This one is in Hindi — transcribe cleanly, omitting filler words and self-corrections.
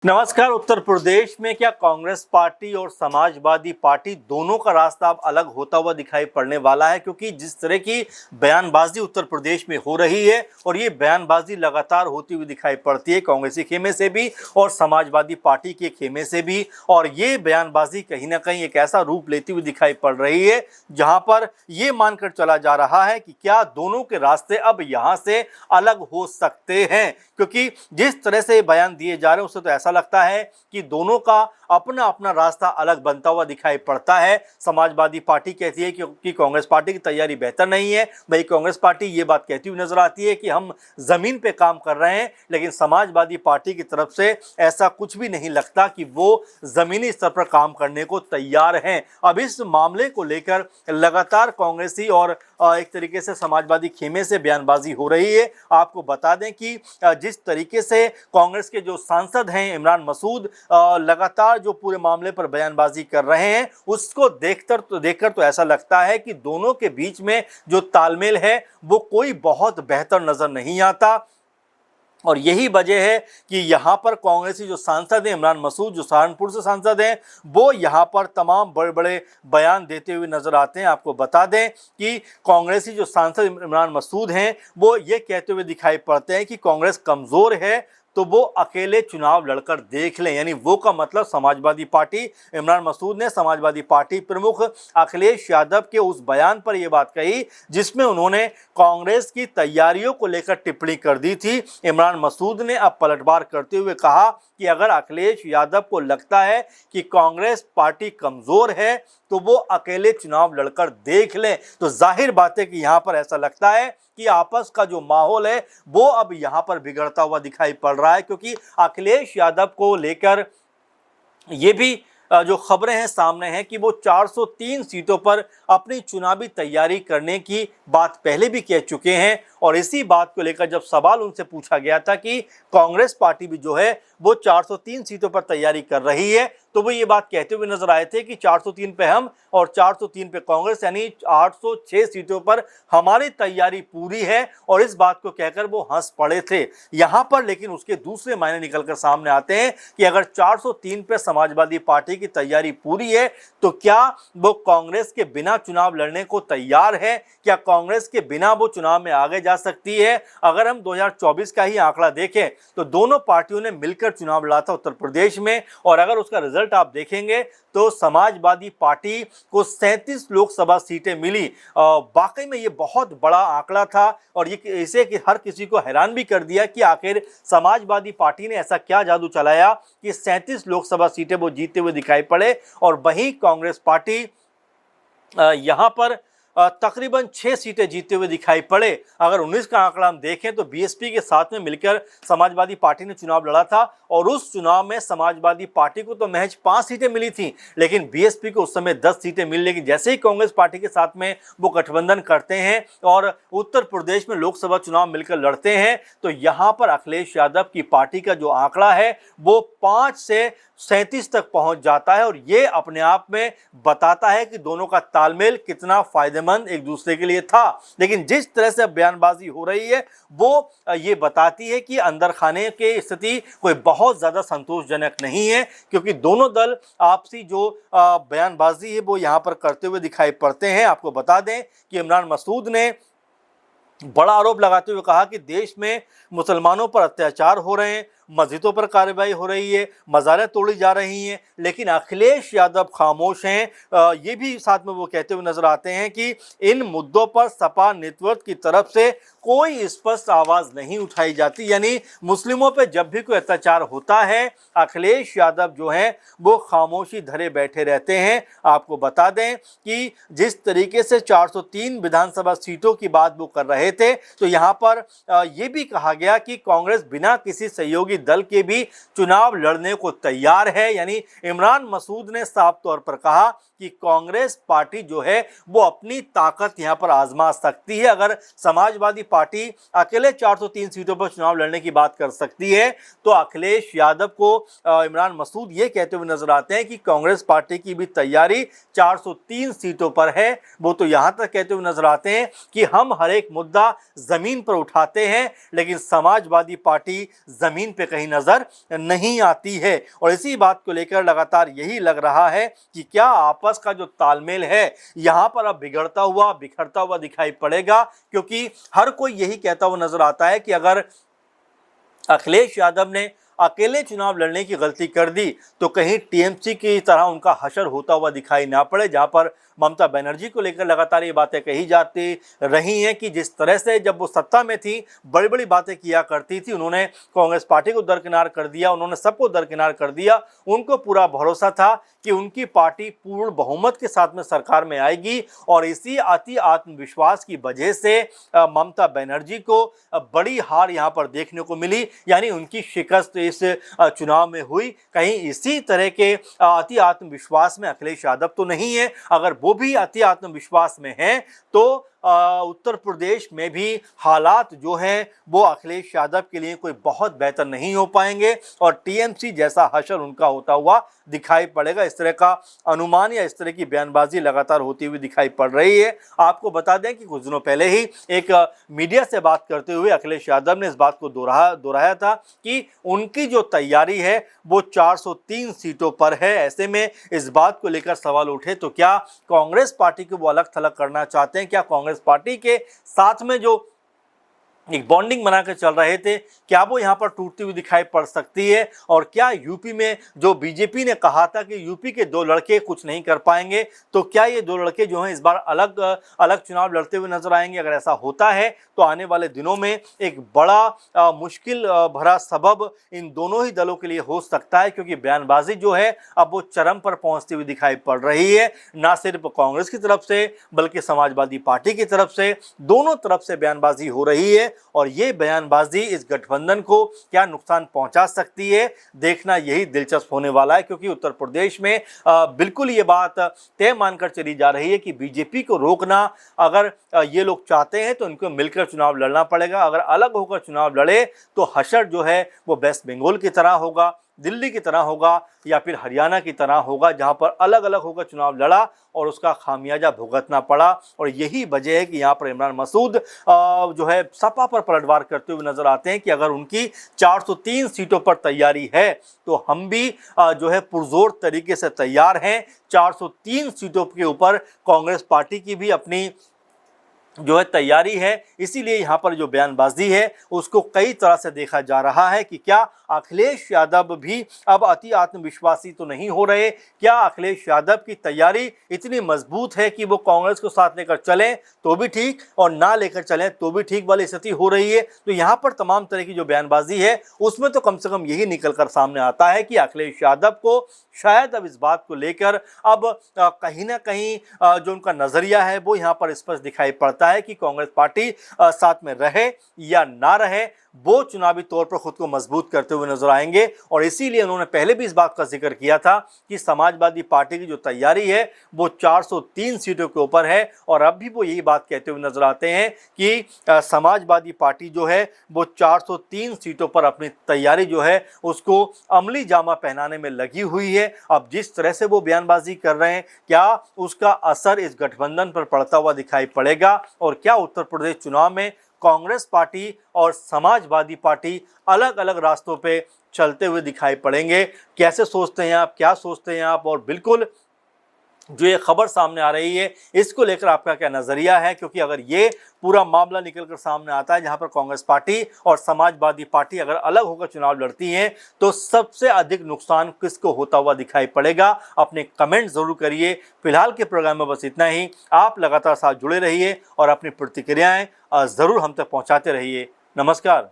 नमस्कार। उत्तर प्रदेश में क्या कांग्रेस पार्टी और समाजवादी पार्टी दोनों का रास्ता अब अलग होता हुआ दिखाई पड़ने वाला है, क्योंकि जिस तरह की बयानबाजी उत्तर प्रदेश में हो रही है और ये बयानबाजी लगातार होती हुई दिखाई पड़ती है कांग्रेसी खेमे से भी और समाजवादी पार्टी के खेमे से भी। और ये बयानबाजी कहीं ना कहीं एक ऐसा रूप लेती हुई दिखाई पड़ रही है जहां पर ये मानकर चला जा रहा है कि क्या दोनों के रास्ते अब यहाँ से अलग हो सकते हैं, क्योंकि जिस तरह से बयान दिए जा रहे हैं उससे तो ऐसा लगता है कि दोनों का अपना अपना रास्ता अलग बनता हुआ दिखाई पड़ता है। समाजवादी पार्टी कहती है कि कांग्रेस पार्टी की तैयारी बेहतर नहीं है, वही कांग्रेस पार्टी ये बात कहती हुई नजर आती है कि हम जमीन पे काम कर रहे हैं, लेकिन समाजवादी पार्टी की तरफ से ऐसा कुछ भी नहीं लगता कि वो जमीनी स्तर पर काम करने को तैयार हैं। अब इस मामले को लेकर लगातार कांग्रेसी और एक तरीके से समाजवादी खेमे से बयानबाजी हो रही है। आपको बता दें कि जिस तरीके से कांग्रेस के जो सांसद हैं इमरान मसूद लगातार जो पूरे मामले पर बयानबाजी कर रहे हैं, उसको देखकर तो ऐसा लगता है कि दोनों के बीच में जो तालमेल है वो कोई बहुत बेहतर नजर नहीं आता। और यही वजह है कि यहाँ पर कांग्रेसी जो सांसद हैं इमरान मसूद, जो सहारनपुर से सांसद हैं, वो यहाँ पर तमाम बड़े बड़े बयान देते हुए नजर आते हैं। आपको बता दें कि कांग्रेसी जो सांसद इमरान मसूद हैं वो ये कहते हुए दिखाई पड़ते हैं कि कांग्रेस कमज़ोर है तो वो अकेले चुनाव लड़कर देख लें। यानी वो का मतलब समाजवादी पार्टी, इमरान मसूद ने समाजवादी पार्टी प्रमुख अखिलेश यादव के उस बयान पर यह बात कही जिसमें उन्होंने कांग्रेस की तैयारियों को लेकर टिप्पणी कर दी थी। इमरान मसूद ने अब पलटवार करते हुए कहा कि अगर अखिलेश यादव को लगता है कि कांग्रेस पार्टी कमज़ोर है तो वो अकेले चुनाव लड़कर देख लें। तो जाहिर बात है कि यहाँ पर ऐसा लगता है कि आपस का जो माहौल है वो अब यहाँ पर बिगड़ता हुआ दिखाई पड़ रहा है, क्योंकि अखिलेश यादव को लेकर ये भी जो खबरें हैं सामने हैं कि वो 403 सीटों पर अपनी चुनावी तैयारी करने की बात पहले भी कह चुके हैं। और इसी बात को लेकर जब सवाल उनसे पूछा गया था कि कांग्रेस पार्टी भी जो है वो 403 सीटों पर तैयारी कर रही है, तो वो ये बात कहते हुए नजर आए थे कि 403 पे हम और 403 पे कांग्रेस, यानी 806 सीटों पर हमारी तैयारी पूरी है। और इस बात को कहकर वो हंस पड़े थे यहाँ पर। लेकिन उसके दूसरे मायने निकलकर सामने आते हैं कि अगर 403 पे समाजवादी पार्टी की तैयारी पूरी है तो क्या वो कांग्रेस के बिना चुनाव लड़ने को तैयार है? क्या कांग्रेस के बिना वो चुनाव में आगे जा सकती है? अगर हम 2024 का ही आंकड़ा देखें तो दोनों पार्टियों ने मिलकर चुनाव लड़ा था उत्तर प्रदेश में, और अगर उसका रिजल्ट आप देखेंगे तो समाजवादी पार्टी को 37 लोकसभा सीटें मिली। वाकई में ये बहुत बड़ा आंकड़ा था और ये इसे कि हर किसी को हैरान भी कर दिया कि आखिर समाजवादी पार्टी ने ऐसा क्या जादू चलाया कि 37 लोकसभा सीटें वो जीतते हुए दिखाई पड़े। और वहीं कांग्रेस पार्टी यहाँ पर तकरीबन 6 सीटें जीतते हुए दिखाई पड़े। अगर 19 का आंकड़ा हम देखें तो बीएसपी के साथ में मिलकर समाजवादी पार्टी ने चुनाव लड़ा था और उस चुनाव में समाजवादी पार्टी को तो महज 5 सीटें मिली थी, लेकिन बीएसपी को उस समय 10 सीटें मिली। लेकिन जैसे ही कांग्रेस पार्टी के साथ में वो गठबंधन करते हैं और उत्तर प्रदेश में लोकसभा चुनाव मिलकर लड़ते हैं तो यहाँ पर अखिलेश यादव की पार्टी का जो आंकड़ा है वो 5 से 37 तक पहुंच जाता है। और ये अपने आप में बताता है कि दोनों का तालमेल कितना फायदेमंद एक दूसरे के लिए था। लेकिन जिस तरह से बयानबाजी हो रही है वो ये बताती है कि अंदर खाने की स्थिति कोई बहुत ज़्यादा संतोषजनक नहीं है, क्योंकि दोनों दल आपसी जो बयानबाजी है वो यहाँ पर करते हुए दिखाई पड़ते हैं। आपको बता दें कि इमरान मसूद ने बड़ा आरोप लगाते हुए कहा कि देश में मुसलमानों पर अत्याचार हो रहे हैं, मस्जिदों पर कार्रवाई हो रही है, मज़ारें तोड़ी जा रही हैं, लेकिन अखिलेश यादव खामोश हैं। ये भी साथ में वो कहते हुए नजर आते हैं कि इन मुद्दों पर सपा नेतृत्व की तरफ से कोई स्पष्ट आवाज़ नहीं उठाई जाती। यानी मुस्लिमों पर जब भी कोई अत्याचार होता है अखिलेश यादव जो हैं वो खामोशी धरे बैठे रहते हैं। आपको बता दें कि जिस तरीके से 403 विधानसभा सीटों की बात वो कर रहे थे तो यहाँ पर ये भी कहा गया कि कांग्रेस बिना किसी सहयोगी दल के भी चुनाव लड़ने को तैयार है। यानी इमरान मसूद ने साफ तौर पर कहा कि कांग्रेस पार्टी जो है वो अपनी ताकत यहां पर आजमा सकती है। अगर समाजवादी पार्टी अकेले 403 सीटों पर चुनाव लड़ने की बात कर सकती है तो अखिलेश यादव को इमरान मसूद ये कहते हुए नजर आते हैं कि कांग्रेस पार्टी की भी तैयारी 403 सीटों पर है। वो तो यहां तक कहते हुए नजर आते हैं कि हम हर एक मुद्दा जमीन पर उठाते हैं, लेकिन समाजवादी पार्टी जमीन पे कहीं नजर नहीं आती है। और इसी बात को लेकर लगातार यही लग रहा है कि क्या आपस का जो तालमेल है यहां पर अब बिगड़ता हुआ बिखरता हुआ दिखाई पड़ेगा, क्योंकि हर कोई यही कहता हुआ नजर आता है कि अगर अखिलेश यादव ने अकेले चुनाव लड़ने की गलती कर दी तो कहीं टीएमसी की तरह उनका हशर होता हुआ दिखाई ना पड़े, जहां पर ममता बनर्जी को लेकर लगातार ये बातें कही जाती रही हैं कि जिस तरह से जब वो सत्ता में थी बड़ी बड़ी बातें किया करती थी, उन्होंने कांग्रेस पार्टी को दरकिनार कर दिया, उन्होंने सबको दरकिनार कर दिया। उनको पूरा भरोसा था कि उनकी पार्टी पूर्ण बहुमत के साथ में सरकार में आएगी और इसी अति आत्मविश्वास की वजह से ममता बनर्जी को बड़ी हार यहाँ पर देखने को मिली, यानी उनकी शिकस्त इस चुनाव में हुई। कहीं इसी तरह के अति आत्मविश्वास में अखिलेश यादव तो नहीं है। अगर वो भी अति आत्मविश्वास में हैं तो उत्तर प्रदेश में भी हालात जो हैं वो अखिलेश यादव के लिए कोई बहुत बेहतर नहीं हो पाएंगे और टीएमसी जैसा हशर उनका होता हुआ दिखाई पड़ेगा। इस तरह का अनुमान या इस तरह की बयानबाजी लगातार होती हुई दिखाई पड़ रही है। आपको बता दें कि कुछ दिनों पहले ही एक मीडिया से बात करते हुए अखिलेश यादव ने इस बात को दोहराया था कि उनकी जो तैयारी है वो 403 सीटों पर है। ऐसे में इस बात को लेकर सवाल उठे तो क्या कांग्रेस पार्टी को वो अलग थलग करना चाहते हैं? क्या कांग्रेस पार्टी के साथ में जो एक बॉन्डिंग बनाकर चल रहे थे क्या वो यहाँ पर टूटती हुई दिखाई पड़ सकती है? और क्या यूपी में जो बीजेपी ने कहा था कि यूपी के दो लड़के कुछ नहीं कर पाएंगे, तो क्या ये दो लड़के जो हैं इस बार अलग अलग चुनाव लड़ते हुए नजर आएंगे? अगर ऐसा होता है तो आने वाले दिनों में एक बड़ा मुश्किल भरा सबब इन दोनों ही दलों के लिए हो सकता है, क्योंकि बयानबाजी जो है अब वो चरम पर पहुंचती हुई दिखाई पड़ रही है। ना सिर्फ कांग्रेस की तरफ से बल्कि समाजवादी पार्टी की तरफ से, दोनों तरफ से बयानबाजी हो रही है और ये बयानबाजी इस गठबंधन को क्या नुकसान पहुंचा सकती है, देखना यही दिलचस्प होने वाला है। क्योंकि उत्तर प्रदेश में बिल्कुल ये बात तय मानकर चली जा रही है कि बीजेपी को रोकना अगर ये लोग चाहते हैं तो इनको मिलकर चुनाव लड़ना पड़ेगा। अगर अलग होकर चुनाव लड़े तो हशर जो है वो वेस्ट बंगाल की तरह होगा, दिल्ली की तरह होगा या फिर हरियाणा की तरह होगा, जहां पर अलग अलग होकर चुनाव लड़ा और उसका खामियाजा भुगतना पड़ा। और यही वजह है कि यहाँ पर इमरान मसूद जो है सपा पर पलटवार करते हुए नजर आते हैं कि अगर उनकी 403 सीटों पर तैयारी है तो हम भी जो है पुरजोर तरीके से तैयार हैं। 403 सीटों के ऊपर कांग्रेस पार्टी की भी अपनी जो है तैयारी है। इसीलिए यहाँ पर जो बयानबाजी है उसको कई तरह से देखा जा रहा है कि क्या अखिलेश यादव भी अब अति आत्मविश्वासी तो नहीं हो रहे? क्या अखिलेश यादव की तैयारी इतनी मजबूत है कि वो कांग्रेस को साथ लेकर चलें तो भी ठीक और ना लेकर चलें तो भी ठीक वाली स्थिति हो रही है? तो यहाँ पर तमाम तरह की जो बयानबाजी है उसमें तो कम से कम यही निकल कर सामने आता है कि अखिलेश यादव को शायद अब इस बात को लेकर अब कहीं ना कहीं जो उनका नजरिया है वो यहाँ पर स्पष्ट दिखाई पड़ता है कि कांग्रेस पार्टी साथ में रहे या ना रहे, वो चुनावी तौर पर खुद को मजबूत करते हुए नजर आएंगे। और इसीलिए उन्होंने पहले भी इस बात का जिक्र किया था कि समाजवादी पार्टी की जो तैयारी है वो 403 सीटों के ऊपर है और अब भी वो यही बात कहते हुए नजर आते हैं कि समाजवादी पार्टी जो है वो 403 सीटों पर अपनी तैयारी जो है उसको अमली जामा पहनाने में लगी हुई है। अब जिस तरह से वो बयानबाजी कर रहे हैं क्या उसका असर इस गठबंधन पर पड़ता हुआ दिखाई पड़ेगा? और क्या उत्तर प्रदेश चुनाव में कांग्रेस पार्टी और समाजवादी पार्टी अलग अलग रास्तों पे चलते हुए दिखाई पड़ेंगे? कैसे सोचते हैं आप, क्या सोचते हैं आप? और बिल्कुल जो ये खबर सामने आ रही है इसको लेकर आपका क्या नजरिया है? क्योंकि अगर ये पूरा मामला निकल कर सामने आता है जहां पर कांग्रेस पार्टी और समाजवादी पार्टी अगर अलग होकर चुनाव लड़ती हैं तो सबसे अधिक नुकसान किसको होता हुआ दिखाई पड़ेगा? अपने कमेंट जरूर करिए। फिलहाल के प्रोग्राम में बस इतना ही। आप लगातार साथ जुड़े रहिए और अपनी प्रतिक्रियाएं जरूर हम तक पहुंचाते रहिए। नमस्कार।